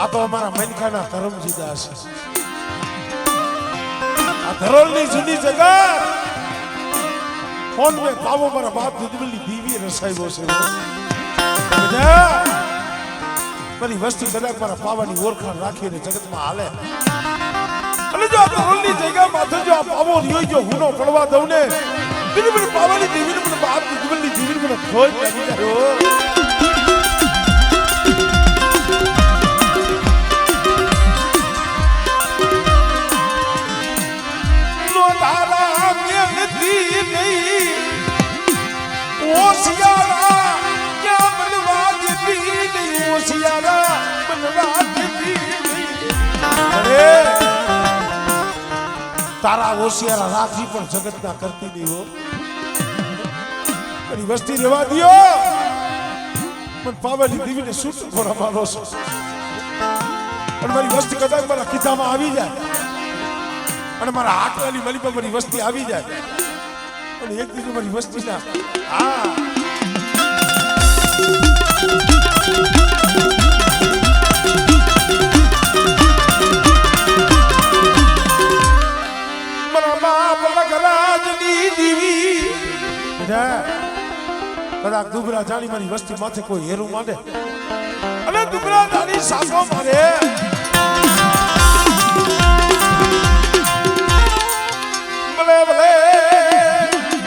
આ તો અમારા મનખાના ધર્મ જુદા છે. આ ધરોલની જૂની જગા ફોન મેં પાવો મારા બાપ દુધબલી દીવી રસાયો છે. મારી વસ્તી કદાચ મારા પાવાની ઓળખાણ રાખીને જગતમાં હાલે. અને જો આ ધરોલની જગ્યા માથે જો આ પાવો રહ્યો જો હુનો પડવા દઉં ને દીવી પાવાની દીવીને મને બાપ દુધબલી દીવીને મને ખોજ લાગી જાય. તારા હોશિયારા રાખી પણ જગત ના કરતી નહીં હો. મારી વસ્તી રેવા દિયો. પણ પાવાની દીવીને સૂટ ખોરા મારો છો. અને મારી વસ્તી કદાચ મારા ખીચામાં આવી જાય અને મારા હાથવાની મલી પર મારી વસ્તી આવી જાય અને એક દિવસ મારી વસ્તી ના કદાચ દુબરા જાણી મારી વસ્તી માથે કોઈ હેરું માંડે અને દુબરા જાણી સાસો મારે ભલે ભલે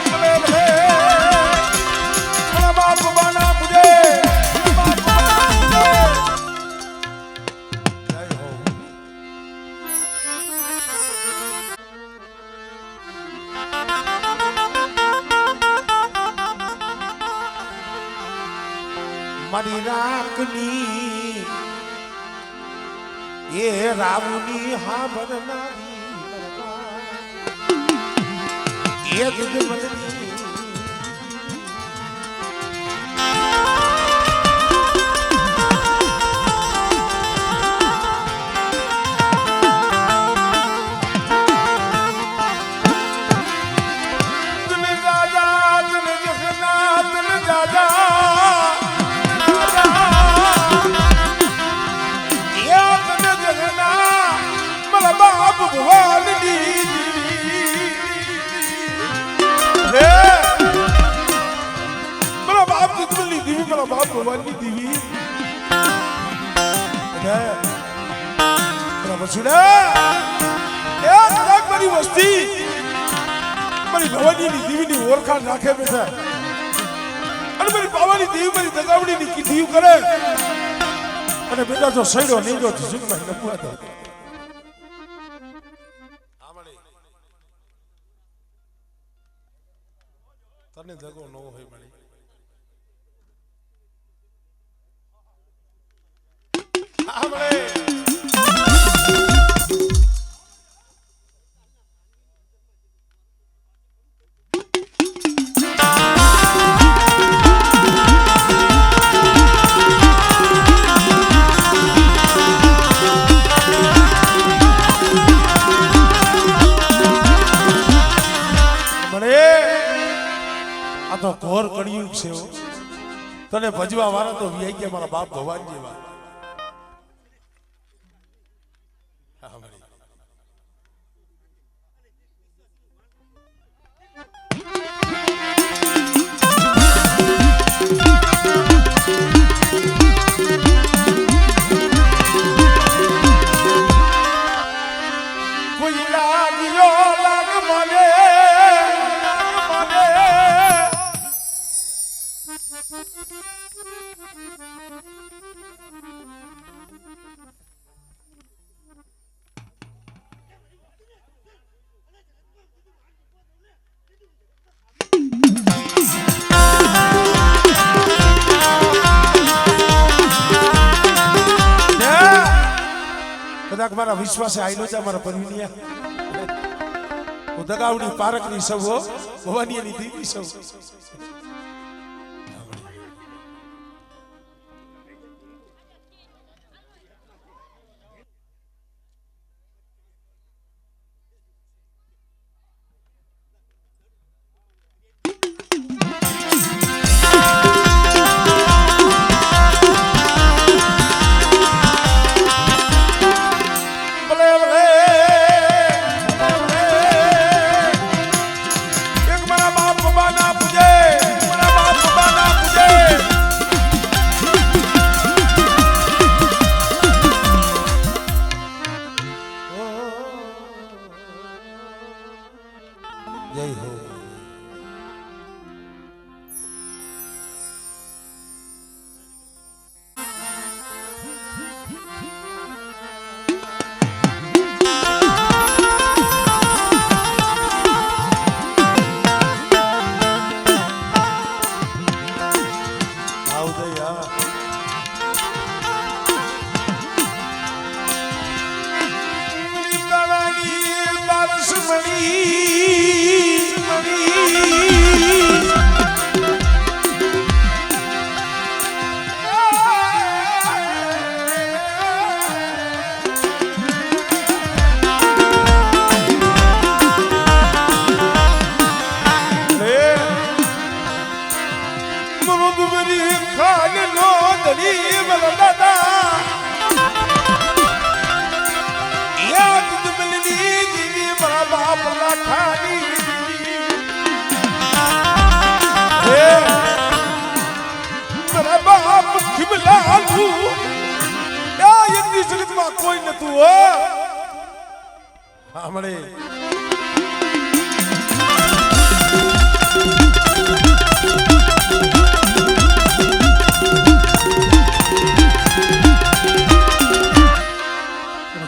ભલે ભલે મારા બાપ બાના પૂજે મારી રાખની એ રાવની હા બરનારી એ દુધમલની ભગવાનની દીવી મારી વસ્તી મારી ભવાનીની દીવીની ઓળખાણ રાખે બેઠા અને મારી પાવાની દેવી મારી દગાવડીની કીધીઓ કરે અને બેટા જો સૈડો નહીં જો ઝુકમાં નપુઆ તો તને દગો ન હોય મળી તો ઘોર કળિયુગ છે. તને ભજવા વાળા તો વી ગયા મારા બાપ ભગવાન જેવા. કોઈ લાગ્યો લાગ મને કદાચ મારા વિશ્વાસે આઈનો છે મારા પરવીનિયા હું દગાવડી પારકની સૌ ભવાનીની દીવી સૌ કોઈ નતું હમણે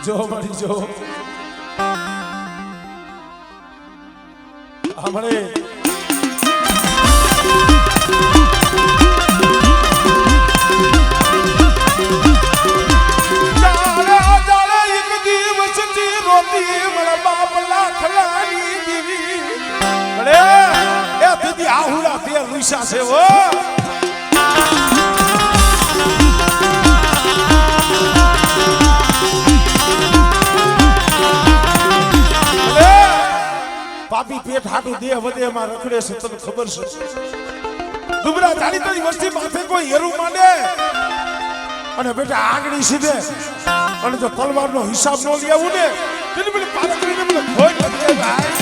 જો મારી જો હમણે લુસા છે વો પાપી પેટ હાટું દેહ વધે એમાં રખડે છે તને ખબર છે ડુબરા ચાલી તારી વસ્તી માથે કોઈ હેરું માંડે અને બેટા આંગળી સીધે અને જો તલવારનો હિસાબ ન લેવું ને તેની પેલી પારકરીને મને ખોઈ નથી ભાઈ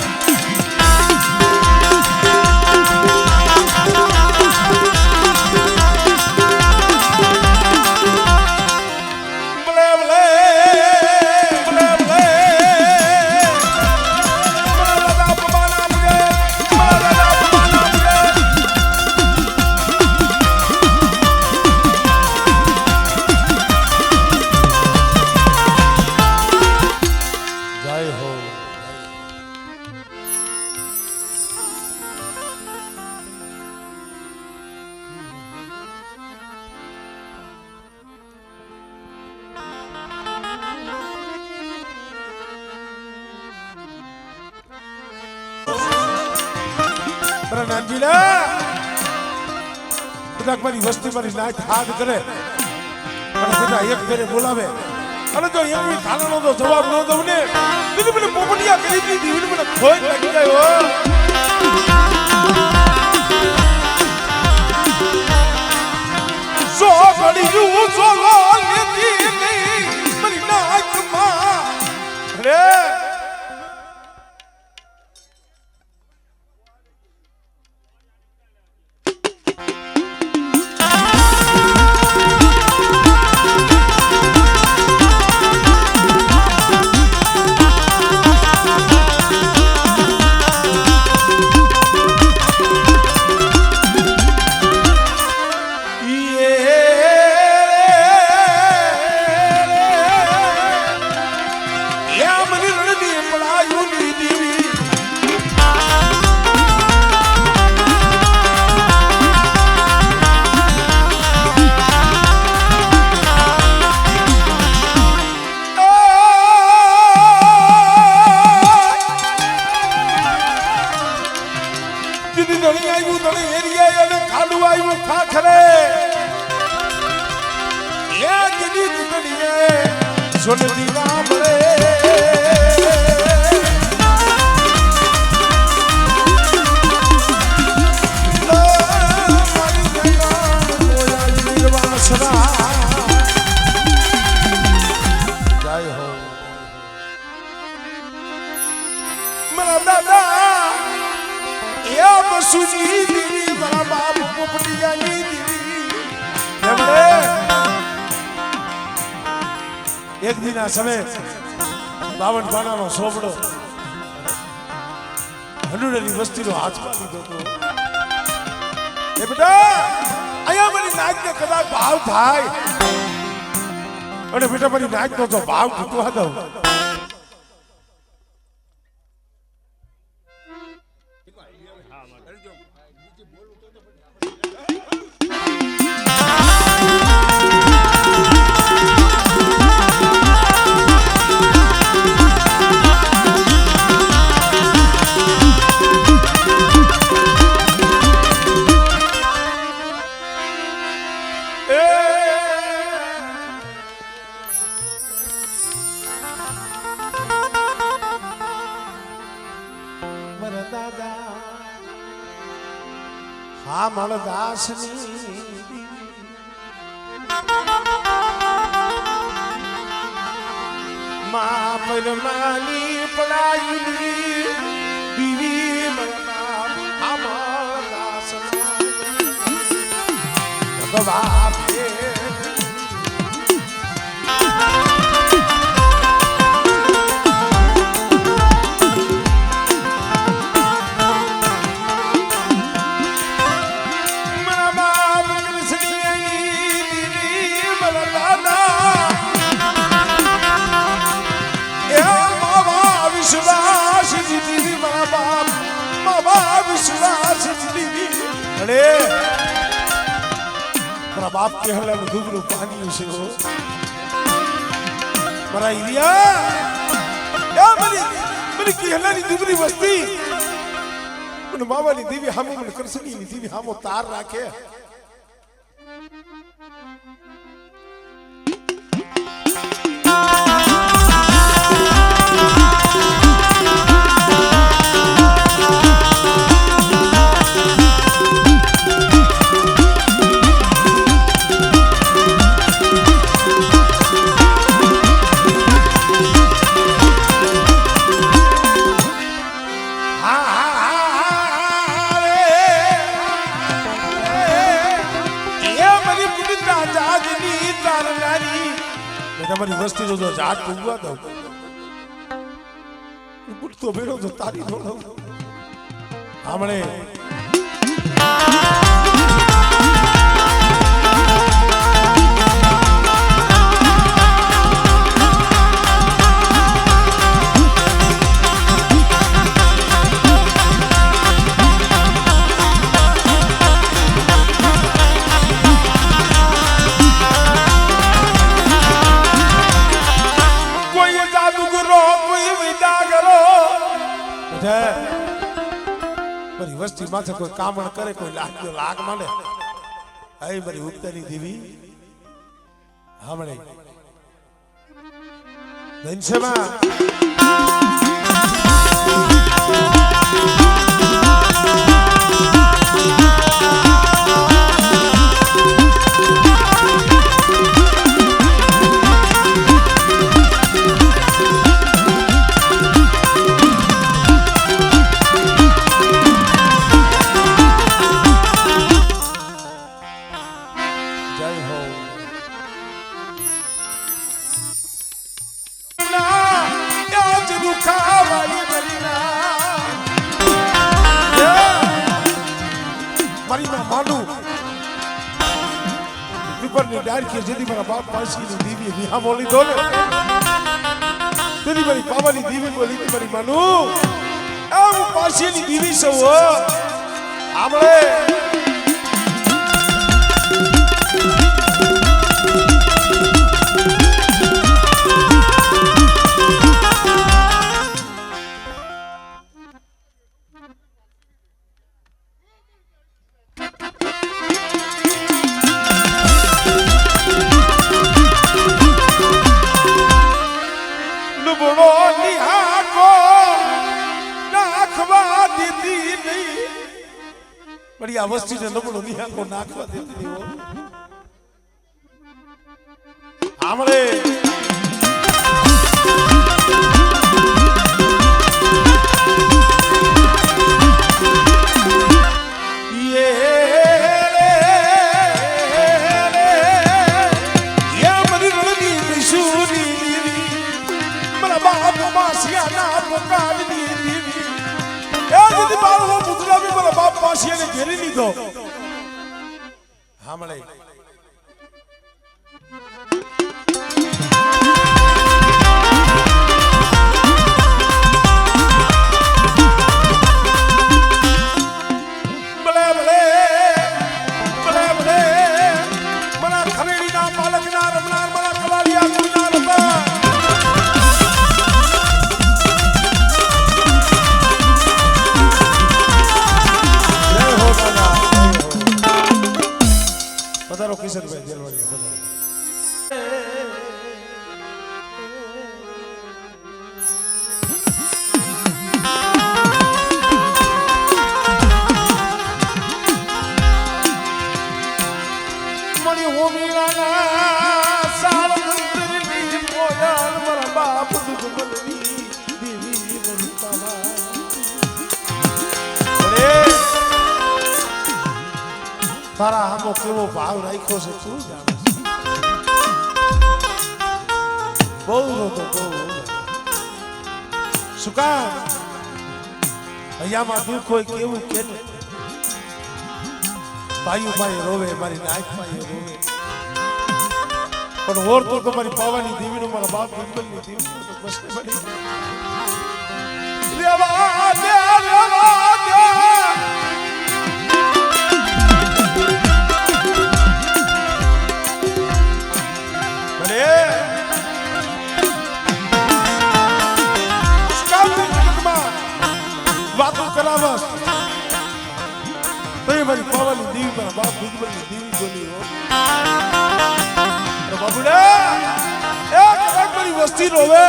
મારી વસ્તી મારી નાચ હાથ કરે અને બધા એક ઘરે બોલાવે અને જો એક ખાનાનો તો જવાબ ન દઉં ને તો મને પોપટિયા કરી દીધી મને ખોઈ લાગી જાય સો ઘડી સો લેતી નહીં મારી નાચમાં અરે બાવડું આવ્યું ખાખરે એક ગીત ગણીએ સોનદી ના મળે સુજી દીદી મારા બાપ પોપટિયાની દીદી એમણે એક દિના સમય 52 પાનાનો સોબડો હનુડની વસ્તીનો હાથમાં લીધો હતો એ બેટા અહીંયા મારી નાચને કદાચ ભાવ થાય અને બેટા મારી નાચનો જો ભાવ ઘટવા દઉં હા મારા દાસની મા પરમાની પડાયેલી દીવી મારા દાસના ભગવાન बाप के हल्ला में दुबरू पानी से हो मरा इलिया या मरी की हल्ला नी दुबरी वस्ती उन मामा नी देवी हम मन कर सकी नी देवी हम तार राखे તમારી વસ્તી જો જાત ઉગવા દઉં તો બેડો તો તારી દોડો હમણે વસ્તી માથે કોઈ કામણ કરે કોઈ લાગ માંડે આઈ મારી ઉગતાની દેવી હમણે ધનસેમાં की जदी मेरा बाप पासी नी दीवी विहा बोली दो तेरी मेरी पावा नी दीवी बोली थी मेरी मानू ए वो पासी नी दीवी से वो हमले એવો નિહાકો નાખવા દીધી નહીં પણ આ વસ્તીને નબળો નિહાકો નાખવા દીધી નહીં આમળે ઘેરી લીધો હા મળે કિશનભાઈ દેલવાડિયા મણી હોમીરાના સાળંતરની મોયાલ મારા બાપ દુગમની દેવી વંતાવા તારા આમો કેવો ભાવ રાખ્યો છે તું જાણે બહુ રોતો બહુ શું કામ અહીંયામાં દુઃખ હોય કેવું કે ભાઈઓ ભાઈ રોવે મારી નાખ ભાઈ રોવે પણ ઓર તો મારી પાવાની દેવીનું મારા બાપ બિલકુલની દેવી તો બસ પડી રેવા દે વાતો કરાવસ તો મારી પાવાની દેવી મારા બાપ દુગમની દેવી બોલી હો બાબુડા એક મારી વસ્તી રોવે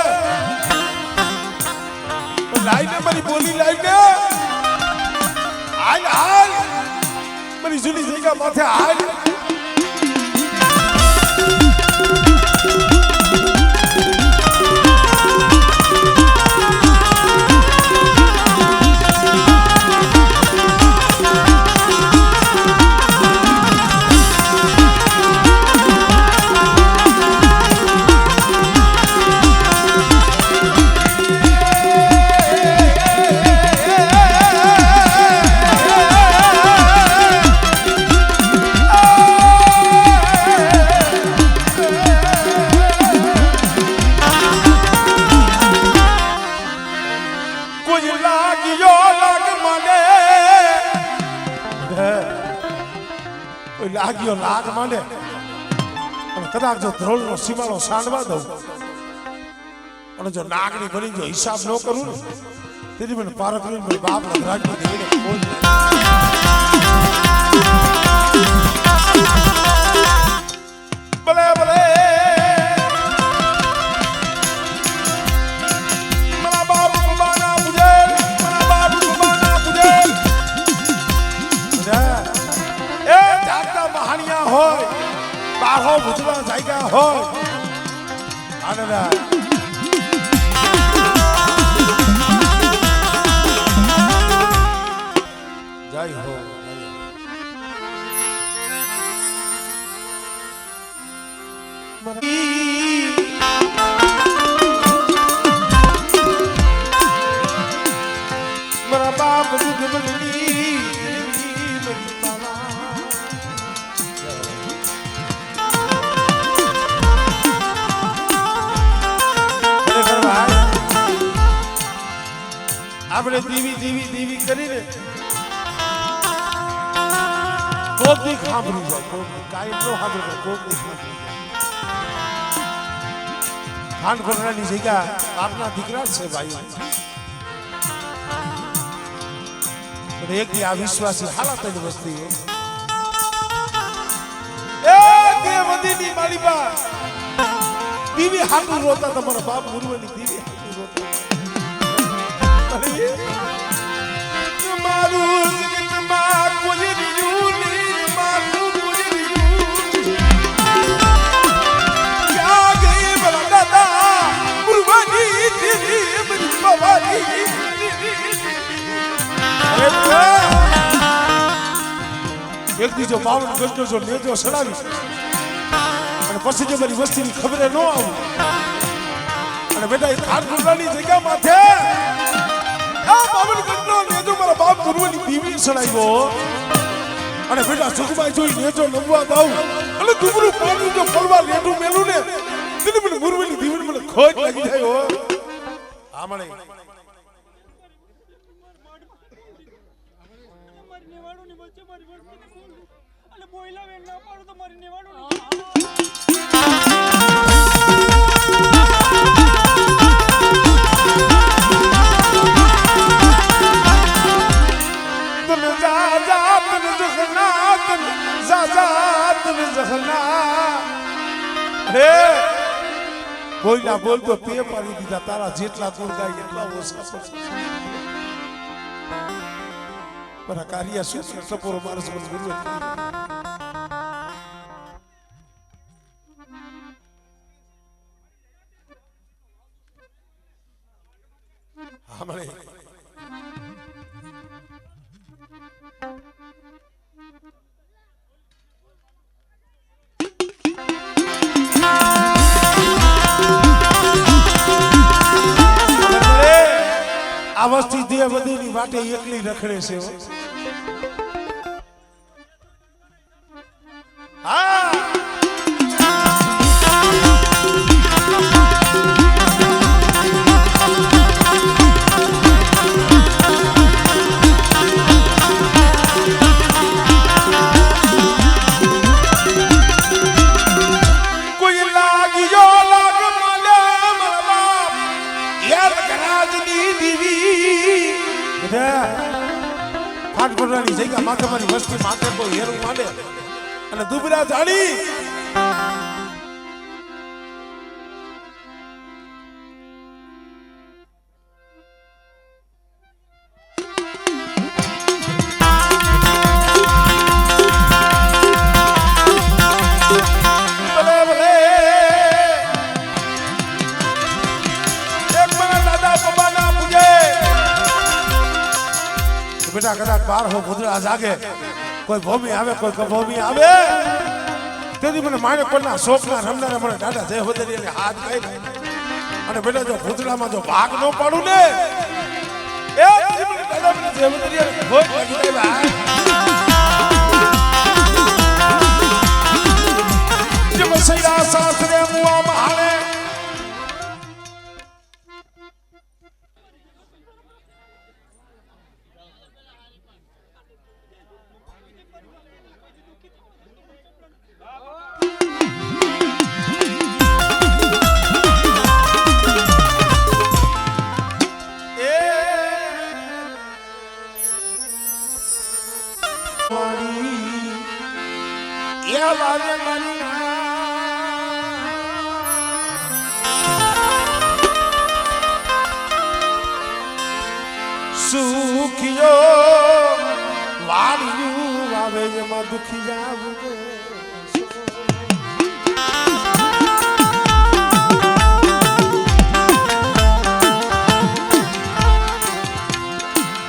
લાઈને મારી બોલી લાઈને હાલ હાલ મારી જૂની જગ્યા માથે હાલ લાગ્યો લાગ માંડે અને કદાચ જો ધ્રોલનો સીમાડો સાંડવા દઉં અને જો નાગણી બની જો હિસાબ ન કરું ને તેથી મને પારકરી મને બાપ લગરાજી દેવીને બોલ ભલે ભલે મારા બાપ બાના મુજે મારા બાપ બાના મુજે એ જાગતા મહાનિયા હોય બાહો ભૂતવા જાગ્યા હોય આનંદા જય હો મારા બાપ દુગમની આપણે દેવી દેવી દેવી કરીને કોક દી સાંભળી જાય કોક કાંઈ ન સાંભળે કોક દી સાંભળી ખાંડ ખોરડાની જગ્યા આપના દીકરા છે ભાઈ એક દી આ વિશ્વાસી હાલત જ વસ્તી એ દેવદીની માલિકા દેવી હાટુ રોતા તમારા બાપ મુરવાની દેવી હાટુ દી જો 52 ગજનો જો નેજો સડાવી અને પછી જો મારી વસ્તીની ખબરે ન આવું અને બેટા એ ખાનપુરાની જગ્યા માથે આ 52 ગજનો નેજો મારા બાપ ગુરુની દીવી સડાવ્યો અને બેટા સુખમાં જોઈ નેજો નમવા દાવ અને દુબરું પાણી જો ફરવા લેડું મેલું ને તેને મને ગુરુની દીવી મને ખોજ લાગી જાય હો આમણે બોયલા વેણ ના પાડો તો મારી નેવાડો તન જા જા તન જખના તન જા જા તન જખના હે બોયલા બોલ તો તે પાડી દીધા તારા જેટલા ગુણ ગાય એટલા ઓછા પણ કાર્ય શું સપોરો માણસ મને ગુરુ હમણે આ વસ્તી દેહ બધીની વાટે એકલી રખડે છે હા ખાનપુરાની જગ્યા માથે મારી વસ્તી માથે કોઈ હેરું માંડે અને દુબરા જાણી બેટા કદાચ 12 ભૂતળા જાગે કોઈ ભૂમિ આવે કોઈ કભૂમિ આવે તેથી મને માને કોના શોખના રમનારા મને દાદા જય હોદરીને હાથ કહી અને બેટા જો ભૂતળામાં જો ભાગ ન પાડું ને એ મને દાદા મને જય હોદરીને ભોજ લાગી જાય ભાઈ જે બસૈયા સાસરે મુઆ મહાલે સુખિયો વાળ્યું આવે એમાં દુખી જાવું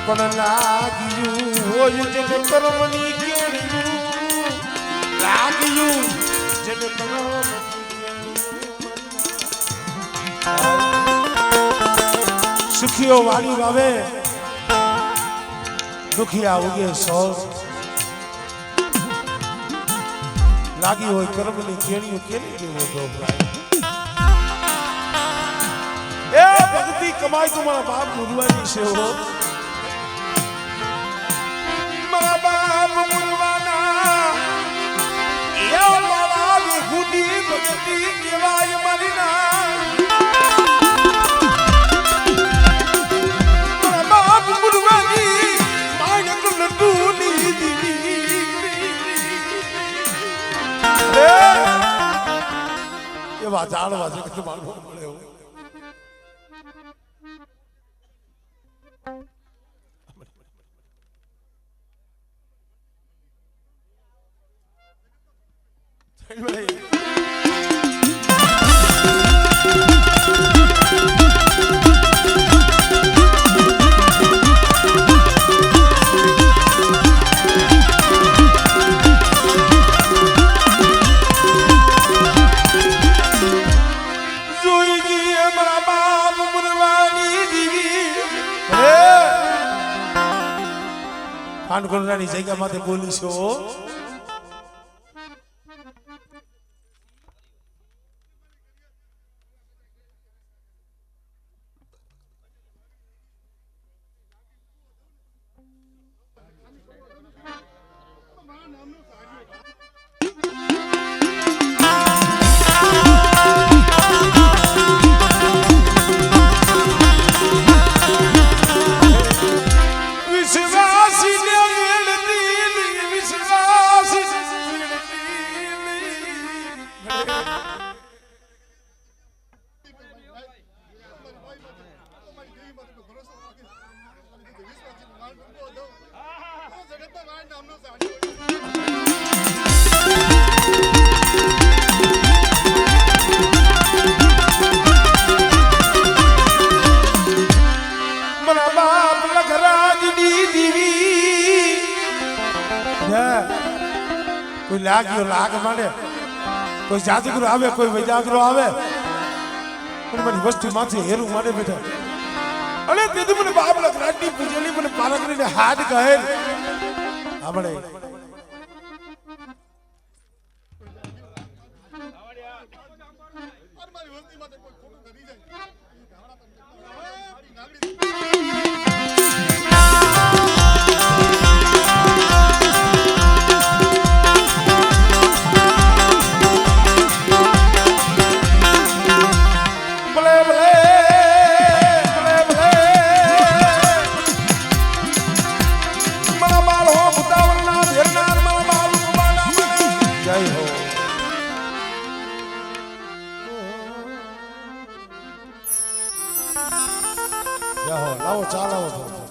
પણ લાગ્યું હોય જેને કર્મની કેળ્યું લાગ્યું જેને સુખિયો વાળ્યું આવે દુખિયા ઉગે સો લાગી હોય કર્મની કેણીઓ કેની કેવો ડોબરાય એ ભક્તિ કમાઈ તો મારા બાપ મુરવાની છે હો મારા બાપ મુરવાના એ મારા વિહુદી ભક્તિ કેવાય મારી ના મારા બાપ મુરવાની એવા જાણવા જગત માનવો મળે કાનકોરડાની જગ્યામાંથી બોલી છો કોઈ લાગ્યો લાગ માંડે કોઈ જાદુગરો આવે કોઈ વૈજાગરો આવે પણ મારી વસ્તી માંથી હેરું માંડે બેઠા અરે તેથી મને બાપ લખરાટની પૂજેલી મને પારકરીને હાથ કહે આપણે લાવો ચાલાવો